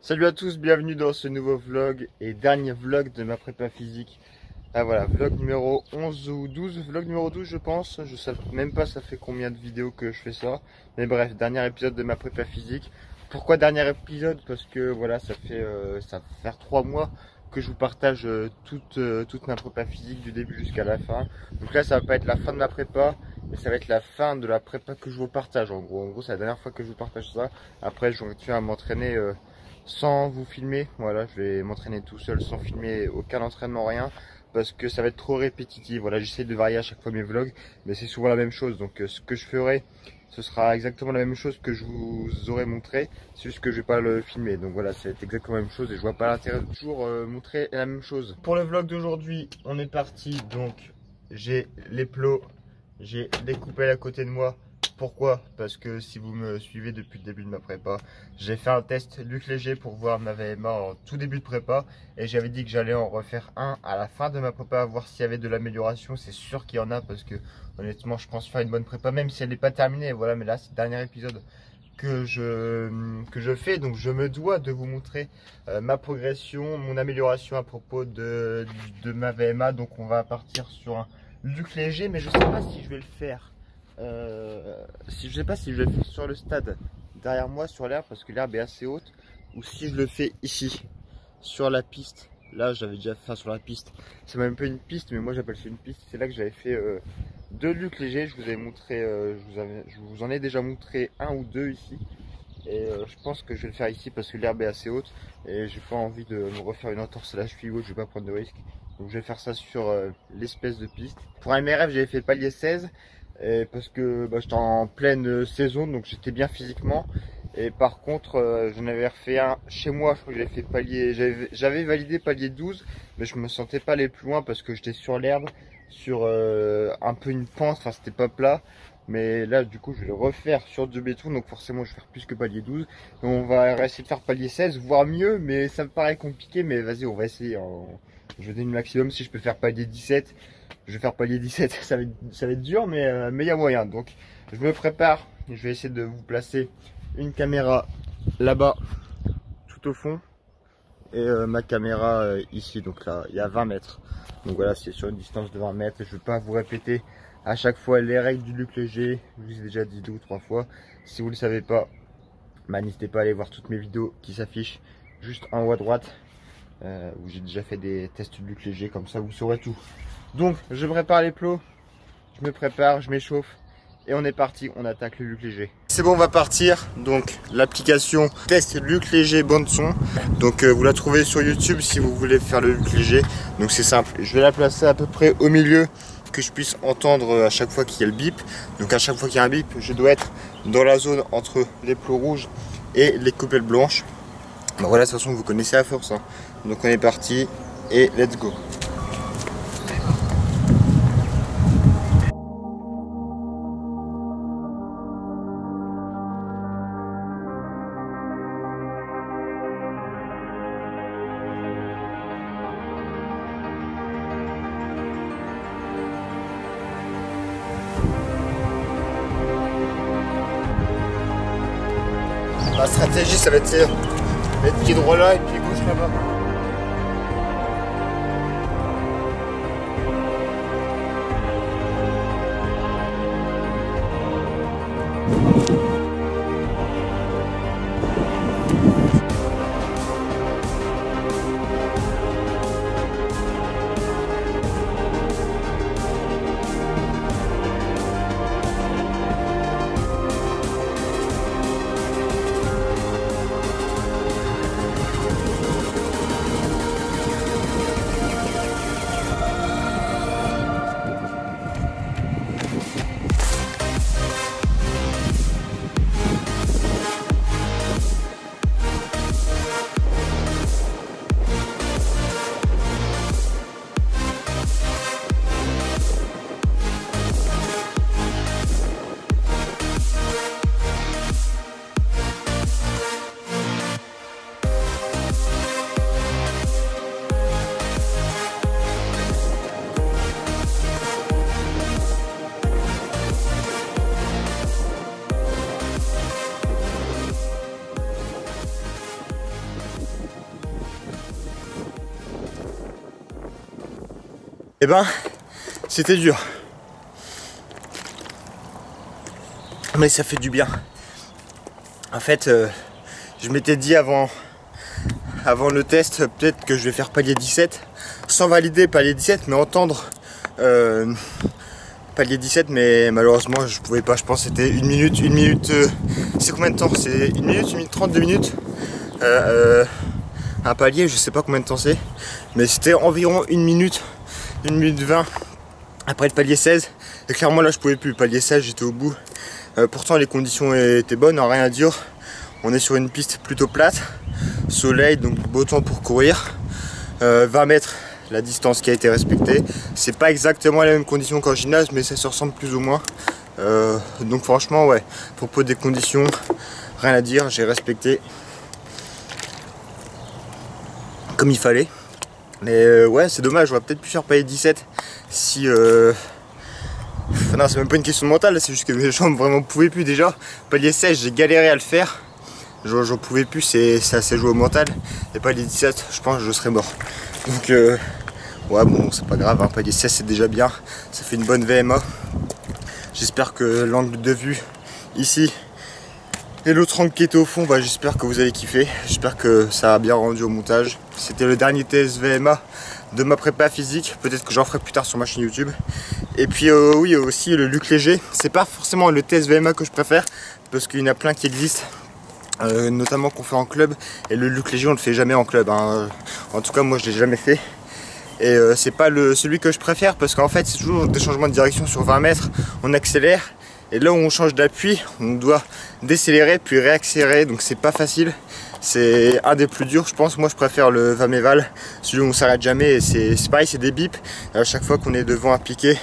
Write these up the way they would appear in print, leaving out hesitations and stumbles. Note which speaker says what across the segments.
Speaker 1: Salut à tous, bienvenue dans ce nouveau vlog et dernier vlog de ma prépa physique. Ah voilà, vlog numéro 11 ou 12, vlog numéro 12 je pense, je sais même pas ça fait combien de vidéos que je fais ça. Mais bref, dernier épisode de ma prépa physique. Pourquoi dernier épisode? Parce que voilà, ça va faire 3 mois que je vous partage toute ma prépa physique du début jusqu'à la fin. Donc là ça va pas être la fin de ma prépa, mais ça va être la fin de la prépa que je vous partage en gros. En gros c'est la dernière fois que je vous partage ça. Après je continue à m'entraîner sans vous filmer, voilà, je vais m'entraîner tout seul sans filmer aucun entraînement, rien, parce que ça va être trop répétitif. Voilà, j'essaie de varier à chaque fois mes vlogs, mais c'est souvent la même chose. Donc ce que je ferai, ce sera exactement la même chose que je vous aurais montré, c'est juste que je vais pas le filmer. Donc voilà, c'est exactement la même chose et je vois pas l'intérêt de toujours montrer la même chose. Pour le vlog d'aujourd'hui, on est parti. Donc j'ai les plots, j'ai les coupelles à côté de moi. Pourquoi? Parce que si vous me suivez depuis le début de ma prépa, j'ai fait un test Luc Léger pour voir ma VMA en tout début de prépa. Et j'avais dit que j'allais en refaire un à la fin de ma prépa, voir s'il y avait de l'amélioration. C'est sûr qu'il y en a parce que honnêtement je pense faire une bonne prépa, même si elle n'est pas terminée. Voilà, mais là c'est le dernier épisode que je fais. Donc je me dois de vous montrer ma progression, mon amélioration à propos de ma VMA. Donc on va partir sur un Luc Léger, mais je sais pas si je vais le faire. Je sais pas si je le fais sur le stade derrière moi sur l'herbe parce que l'herbe est assez haute, ou si je le fais ici sur la piste. Là j'avais déjà fait ça sur la piste, c'est même pas une piste mais moi j'appelle ça une piste. C'est là que j'avais fait deux Luc Léger. Je vous avais montré, je vous en ai déjà montré un ou deux ici, et je pense que je vais le faire ici parce que l'herbe est assez haute et j'ai pas envie de me refaire une entorse à la cheville haute. Je vais pas prendre de risque, donc je vais faire ça sur l'espèce de piste. Pour un MRF j'avais fait le palier 16 parce que j'étais en pleine saison, donc j'étais bien physiquement. Et par contre j'en avais refait un chez moi. Je crois que j'avais fait palier, j'avais validé palier 12, mais je me sentais pas aller plus loin parce que j'étais sur l'herbe, sur un peu une pente, enfin c'était pas plat. Mais là du coup je vais le refaire sur du béton, donc forcément je vais faire plus que palier 12. Donc on va essayer de faire palier 16, voire mieux, mais ça me paraît compliqué. Mais vas-y, on va essayer, je vais donner le maximum. Si je peux faire palier 17, je vais faire palier 17, ça va être dur, mais il y a moyen. Donc je me prépare, je vais essayer de vous placer une caméra là-bas, tout au fond, et ma caméra ici, donc là, il y a 20 mètres. Donc voilà, c'est sur une distance de 20 mètres. Je ne vais pas vous répéter à chaque fois les règles du Luc Léger, je vous ai déjà dit 2 ou 3 fois. Si vous ne le savez pas, n'hésitez pas à aller voir toutes mes vidéos qui s'affichent juste en haut à droite, où j'ai déjà fait des tests du Luc Léger, comme ça vous saurez tout. Donc je prépare les plots, je me prépare, je m'échauffe et on est parti, on attaque le Luc Léger. C'est bon, on va partir. Donc l'application test Luc Léger bande son. Donc vous la trouvez sur YouTube si vous voulez faire le Luc Léger. Donc c'est simple, je vais la placer à peu près au milieu, que je puisse entendre à chaque fois qu'il y a le bip. Donc à chaque fois qu'il y a un bip, je dois être dans la zone entre les plots rouges et les coupelles blanches. Donc voilà, de toute façon vous connaissez à force, hein. Donc on est parti et let's go. La stratégie, ça va être pied droit là et pied gauche là-bas. Eh ben, c'était dur. Mais ça fait du bien. En fait, je m'étais dit avant le test, peut-être que je vais faire palier 17. Sans valider palier 17, mais entendre palier 17. Mais malheureusement, je pouvais pas. Je pense que c'était une minute. C'est combien de temps? C'est 1 minute, 1 minute 30, 2 minutes. Un palier, je sais pas combien de temps c'est. Mais c'était environ 1 minute 20 après le palier 16. Et clairement, là, je pouvais plus. Le palier 16, j'étais au bout. Pourtant les conditions étaient bonnes, rien à dire. On est sur une piste plutôt plate, soleil, donc beau temps pour courir. 20 mètres, la distance qui a été respectée. C'est pas exactement les mêmes conditions qu'en gymnase, mais ça se ressemble plus ou moins. Donc franchement, ouais, à propos des conditions, rien à dire, j'ai respecté comme il fallait. Mais ouais, c'est dommage, j'aurais peut-être pu faire palier 17 si... Non, c'est même pas une question mentale, c'est juste que mes jambes vraiment pouvaient plus déjà. Palier 16, j'ai galéré à le faire. J'en pouvais plus, ça s'est joué au mental. Et palier 17, je pense que je serais mort. Donc, ouais, bon, c'est pas grave, hein. Palier 16, c'est déjà bien. Ça fait une bonne VMA. J'espère que l'angle de vue ici et l'autre angle qui était au fond, bah, j'espère que vous avez kiffé. J'espère que ça a bien rendu au montage. C'était le dernier test VMA de ma prépa physique. Peut-être que j'en ferai plus tard sur ma chaîne YouTube. Et puis oui, aussi le Luc Léger. C'est pas forcément le test VMA que je préfère, parce qu'il y en a plein qui existent, notamment qu'on fait en club. Et le Luc Léger, on le fait jamais en club, hein. En tout cas, moi, je l'ai jamais fait. Et c'est pas celui que je préfère, parce qu'en fait, c'est toujours des changements de direction sur 20 mètres. On accélère, et là où on change d'appui, on doit décélérer puis réaccélérer. Donc c'est pas facile. C'est un des plus durs, je pense. Moi, je préfère le Vameval, celui où on s'arrête jamais. Et c'est pareil, c'est des bips. Et à chaque fois qu'on est devant un piqué,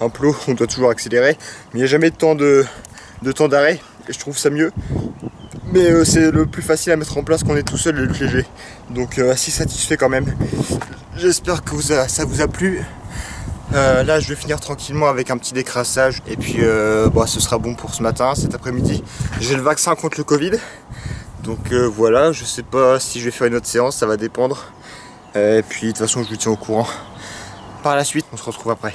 Speaker 1: un plot, on doit toujours accélérer. Mais il n'y a jamais de temps d'arrêt. Et je trouve ça mieux. Mais c'est le plus facile à mettre en place quand on est tout seul, le Luc Léger. Donc assez satisfait quand même. J'espère que ça vous a plu. Là, je vais finir tranquillement avec un petit décrassage. Et puis, bon, ce sera bon pour ce matin, cet après-midi. J'ai le vaccin contre le Covid. Donc voilà, je sais pas si je vais faire une autre séance, ça va dépendre. Et puis de toute façon je vous tiens au courant. Par la suite, on se retrouve après.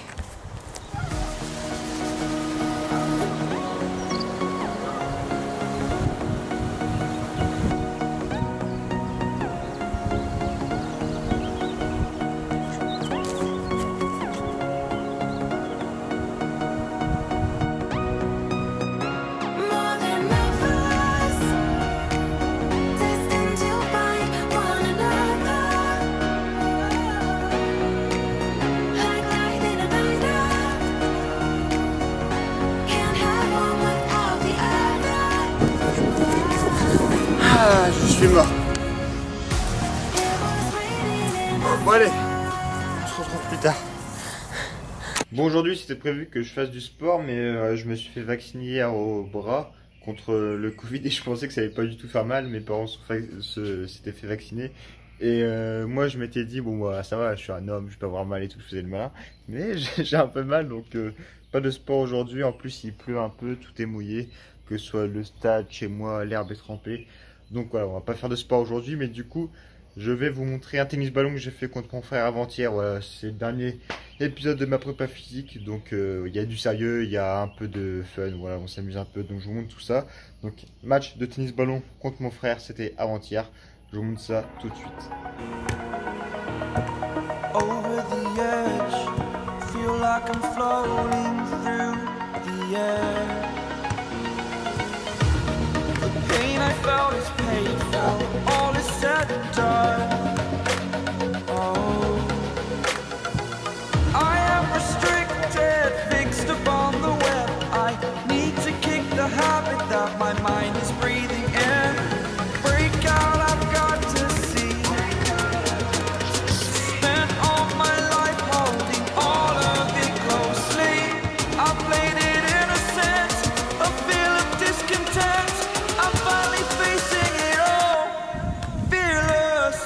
Speaker 1: Je suis mort. Bon allez, on se retrouve plus tard. Bon, aujourd'hui c'était prévu que je fasse du sport, mais je me suis fait vacciner hier au bras contre le Covid et je pensais que ça allait pas du tout faire mal. Mes parents s'étaient fait vacciner et moi je m'étais dit bon bah, ça va, je suis un homme, je vais pas avoir mal et tout, je faisais le malin. Mais j'ai un peu mal, donc pas de sport aujourd'hui. En plus il pleut un peu, tout est mouillé, que ce soit le stade, chez moi, l'herbe est trempée. Donc voilà, on va pas faire de sport aujourd'hui, mais du coup, je vais vous montrer un tennis ballon que j'ai fait contre mon frère avant-hier. Voilà, c'est le dernier épisode de ma prépa physique, donc il y a du sérieux, il y a un peu de fun, voilà, on s'amuse un peu, donc je vous montre tout ça. Donc match de tennis ballon contre mon frère, c'était avant-hier. Je vous montre ça tout de suite. Over the edge, feel like I'm floating through the air. I felt is paid for, all is said and done. Oh, I am restricted, fixed upon the web. I need to kick the habit that my mind is breathing in. Break out, I've got to see. Spent all my life holding all of it closely. I played it innocent, a feel of discontent. I'm finally facing it all, fearless.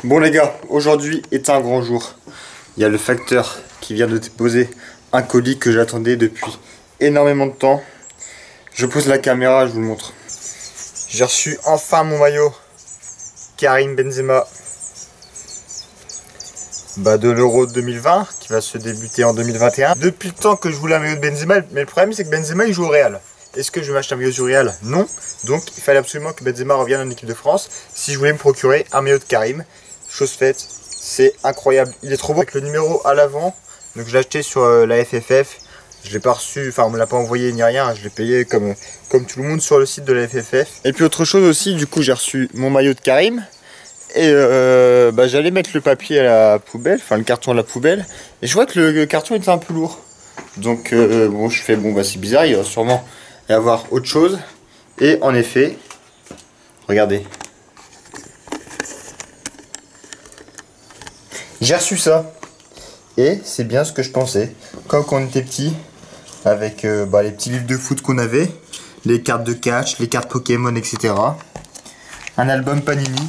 Speaker 1: Bon les gars, aujourd'hui est un grand jour. Il y a le facteur qui vient de déposer un colis que j'attendais depuis énormément de temps. Je pose la caméra, je vous le montre. J'ai reçu enfin mon maillot Karim Benzema de l'Euro 2020 qui va se débuter en 2021. Depuis le temps que je voulais un maillot de Benzema, mais le problème c'est que Benzema il joue au Real. Est-ce que je vais m'acheter un maillot du Real? Non. Donc il fallait absolument que Benzema revienne en équipe de France si je voulais me procurer un maillot de Karim. Chose faite, c'est incroyable. Il est trop beau avec le numéro à l'avant. Donc je l'ai acheté sur la FFF. Je l'ai pas reçu, enfin on me l'a pas envoyé ni rien. Je l'ai payé comme tout le monde sur le site de la FFF. Et puis autre chose aussi, du coup j'ai reçu mon maillot de Karim. Et j'allais mettre le papier à la poubelle, enfin le carton à la poubelle. Et je vois que le carton était un peu lourd. Donc bon, je fais bon c'est bizarre, il va sûrement y avoir autre chose. Et en effet, regardez. J'ai reçu ça. Et c'est bien ce que je pensais. Comme quand on était petit, avec les petits livres de foot qu'on avait, les cartes de catch, les cartes Pokémon, etc. Un album Panini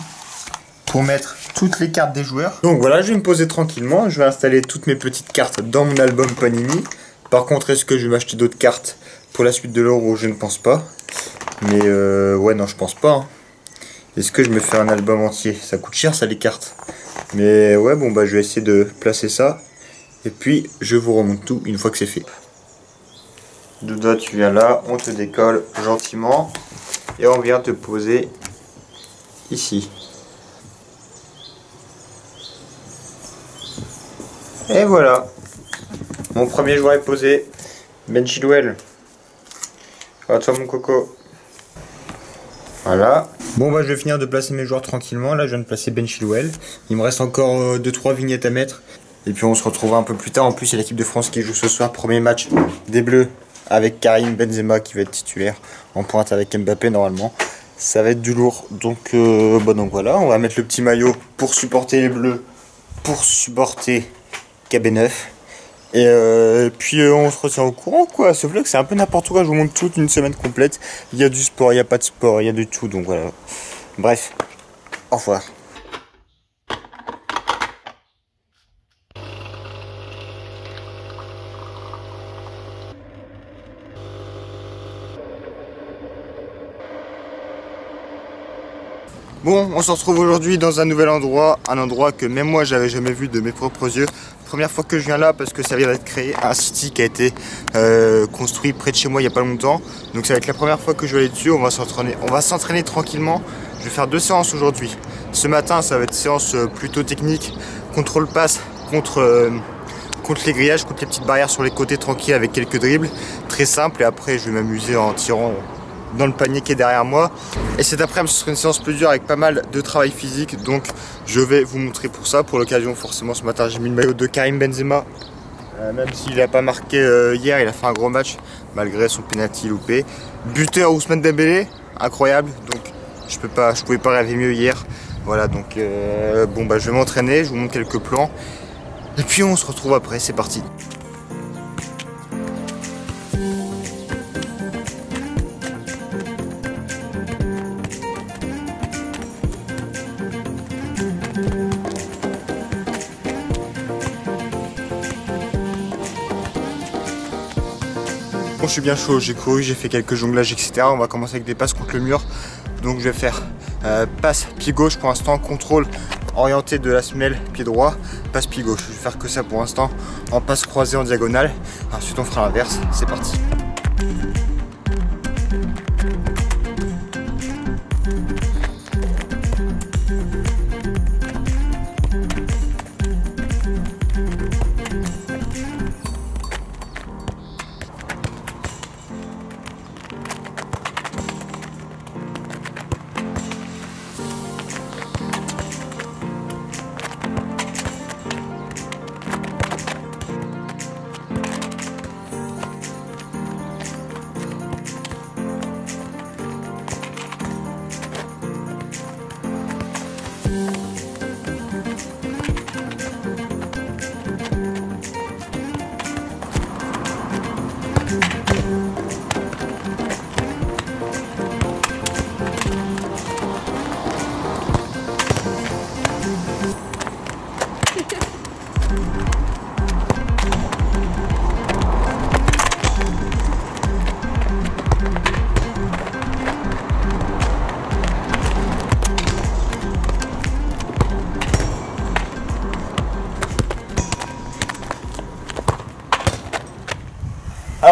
Speaker 1: pour mettre toutes les cartes des joueurs. Donc voilà, je vais me poser tranquillement. Je vais installer toutes mes petites cartes dans mon album Panini. Par contre, est-ce que je vais m'acheter d'autres cartes pour la suite de l'Euro? Je ne pense pas. Mais ouais, non, je pense pas. Hein. Est-ce que je me fais un album entier? Ça coûte cher, ça, les cartes. Mais ouais, bon, je vais essayer de placer ça. Et puis, je vous remonte tout une fois que c'est fait. Douda, tu viens là, on te décolle gentiment. Et on vient te poser ici. Et voilà. Mon premier joueur est posé. Ben Chilwell. À toi, mon coco. Voilà. Bon je vais finir de placer mes joueurs tranquillement. Là je viens de placer Ben Chilwell. Il me reste encore 2-3 vignettes à mettre. Et puis on se retrouvera un peu plus tard. En plus il y a l'équipe de France qui joue ce soir. Premier match des Bleus avec Karim Benzema qui va être titulaire. En pointe avec Mbappé normalement. Ça va être du lourd. Donc, donc voilà, on va mettre le petit maillot pour supporter les Bleus. Pour supporter KB9. Et puis on se retient au courant quoi. Ce vlog c'est un peu n'importe quoi, je vous montre toute une semaine complète. Il y a du sport, il n'y a pas de sport, il y a de tout, donc voilà. Bref, au revoir. Bon, on se retrouve aujourd'hui dans un nouvel endroit, un endroit que même moi j'avais jamais vu de mes propres yeux. Première fois que je viens là parce que ça vient d'être créé, un city qui a été construit près de chez moi il n'y a pas longtemps. Donc ça va être la première fois que je vais aller dessus, on va s'entraîner tranquillement. Je vais faire 2 séances aujourd'hui. Ce matin ça va être séance plutôt technique, contrôle passe, contre les grillages, contre les petites barrières sur les côtés tranquilles avec quelques dribbles. Très simple et après je vais m'amuser en tirant dans le panier qui est derrière moi. Et cet après-midi ce sera une séance plus dure avec pas mal de travail physique, donc je vais vous montrer pour ça. Pour l'occasion forcément ce matin j'ai mis le maillot de Karim Benzema, même s'il n'a pas marqué hier, il a fait un gros match malgré son penalty loupé. Buteur Ousmane Dembélé, incroyable, donc je pouvais pas rêver mieux hier. Voilà, donc je vais m'entraîner, je vous montre quelques plans et puis on se retrouve après, c'est parti. Je suis bien chaud, j'ai couru, j'ai fait quelques jonglages, etc. On va commencer avec des passes contre le mur. Donc je vais faire passe pied gauche pour l'instant, contrôle orienté de la semelle, pied droit, passe pied gauche. Je vais faire que ça pour l'instant, en passe croisée en diagonale. Ensuite on fera l'inverse, c'est parti.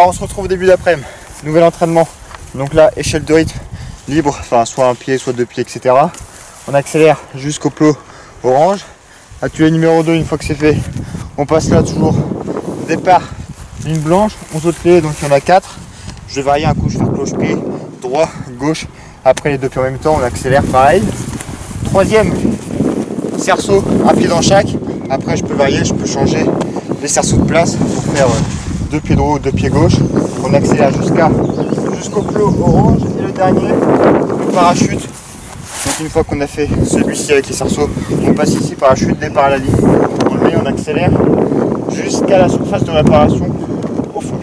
Speaker 1: Alors on se retrouve au début d'après-midi, nouvel entraînement. Donc là, échelle de rythme libre, enfin soit un pied, soit deux pieds, etc. On accélère jusqu'au plot orange. Atelier numéro 2, une fois que c'est fait, on passe là toujours. Départ, ligne blanche, 11 autres clés, donc il y en a 4. Je vais varier un coup, je vais faire cloche-pied, droit, gauche. Après les deux pieds en même temps, on accélère pareil. Troisième, cerceau, un pied dans chaque. Après je peux varier, je peux changer les cerceaux de place pour faire deux pieds droits, deux pieds gauche. On accélère jusqu'au plot orange. Et le dernier, le parachute. Donc une fois qu'on a fait celui-ci avec les cerceaux, on passe ici, parachute, départ à la ligne. On le met, on accélère jusqu'à la surface de réparation au fond.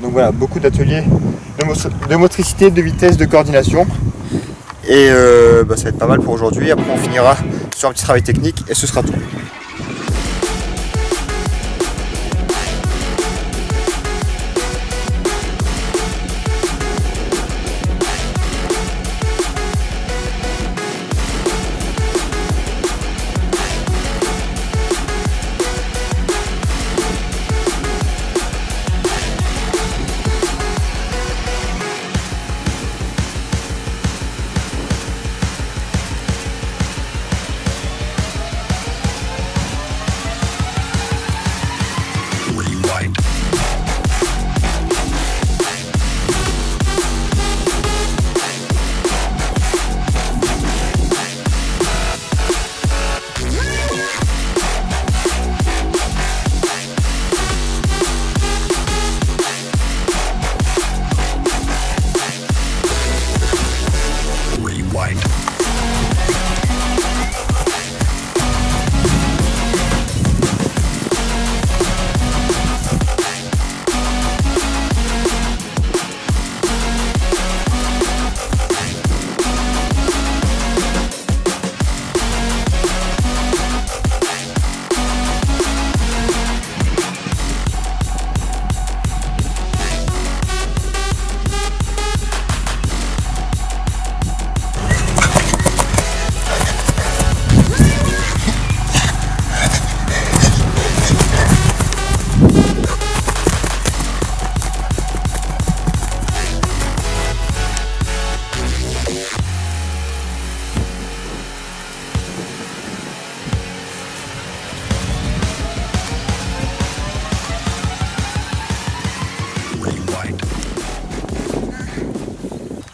Speaker 1: Donc voilà, beaucoup d'ateliers de motricité, de vitesse, de coordination. Et ça va être pas mal pour aujourd'hui. Après on finira sur un petit travail technique et ce sera tout.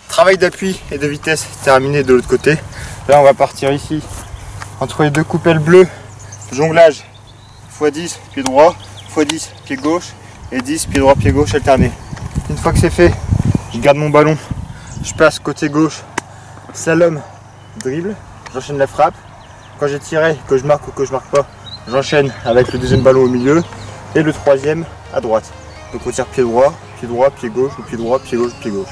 Speaker 1: Travail d'appui et de vitesse terminé de l'autre côté. Là on va partir ici entre les deux coupelles bleues, jonglage x10 pied droit, x10 pied gauche et 10 pied droit pied gauche alterné. Une fois que c'est fait, je garde mon ballon, je passe côté gauche, slalom, dribble, j'enchaîne la frappe. Quand j'ai tiré, que je marque ou que je marque pas, j'enchaîne avec le deuxième ballon au milieu et le troisième à droite. Donc on tire pied droit, pied gauche ou pied droit, pied gauche, pied gauche.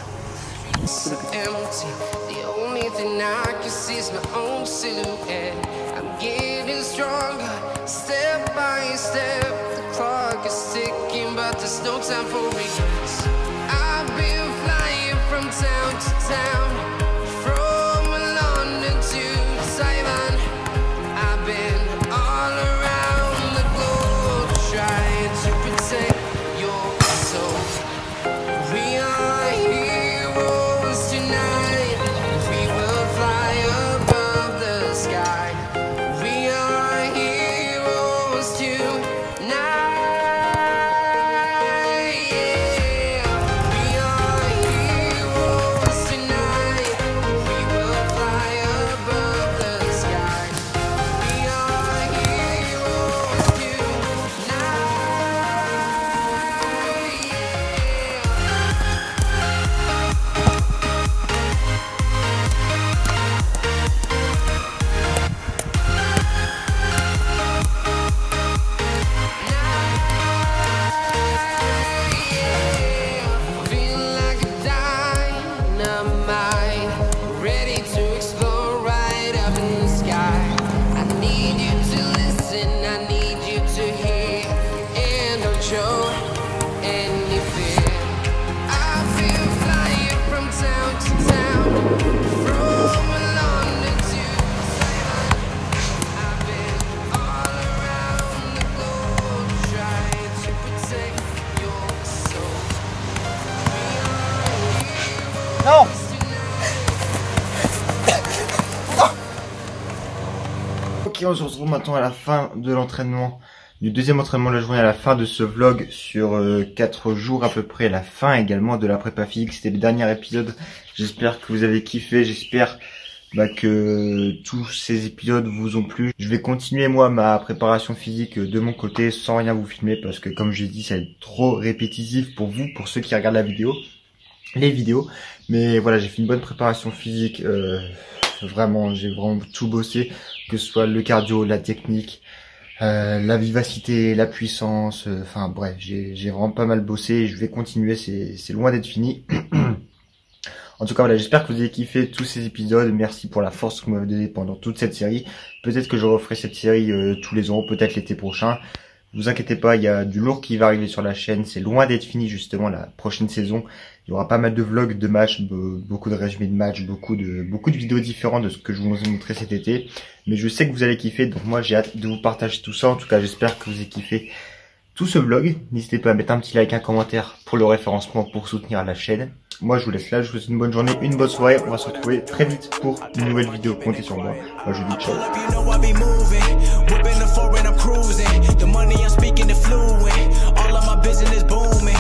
Speaker 2: Empty. The only thing I can see is my own silhouette. I'm getting stronger, step by step. The clock is ticking, but there's no time for regrets. I've been flying from town to town, from London to Taiwan. I've been all around the globe trying to protect your soul. We are heroes tonight. We will fly above the sky. We are heroes tonight. Yeah. We are heroes tonight.
Speaker 1: on se retrouve maintenant à la fin de l'entraînement, du deuxième entraînement de la journée, à la fin de ce vlog sur 4 jours à peu près, la fin également de la prépa physique. C'était le dernier épisode, j'espère que vous avez kiffé, j'espère que tous ces épisodes vous ont plu. Je vais continuer moi ma préparation physique de mon côté sans rien vous filmer parce que comme j'ai dit ça va être trop répétitif pour vous, pour ceux qui regardent les vidéos. Mais voilà, j'ai fait une bonne préparation physique, vraiment j'ai vraiment tout bossé, que ce soit le cardio, la technique, la vivacité, la puissance, enfin bref, j'ai vraiment pas mal bossé et je vais continuer, c'est loin d'être fini. En tout cas voilà, j'espère que vous avez kiffé tous ces épisodes, merci pour la force que vous m'avez donnée pendant toute cette série. Peut-être que je referai cette série tous les ans, peut-être l'été prochain. Vous inquiétez pas, il y a du lourd qui va arriver sur la chaîne, c'est loin d'être fini justement la prochaine saison. Il y aura pas mal de vlogs de matchs, beaucoup de résumés de matchs, beaucoup de vidéos différentes de ce que je vous ai montré cet été. Mais je sais que vous allez kiffer, donc moi j'ai hâte de vous partager tout ça. En tout cas, j'espère que vous avez kiffé tout ce vlog. N'hésitez pas à mettre un petit like, un commentaire pour le référencement, pour soutenir la chaîne. Moi je vous laisse là, je vous souhaite une bonne journée, une bonne soirée. On va se retrouver très vite pour une nouvelle vidéo. Comptez sur moi. Moi je vous dis ciao.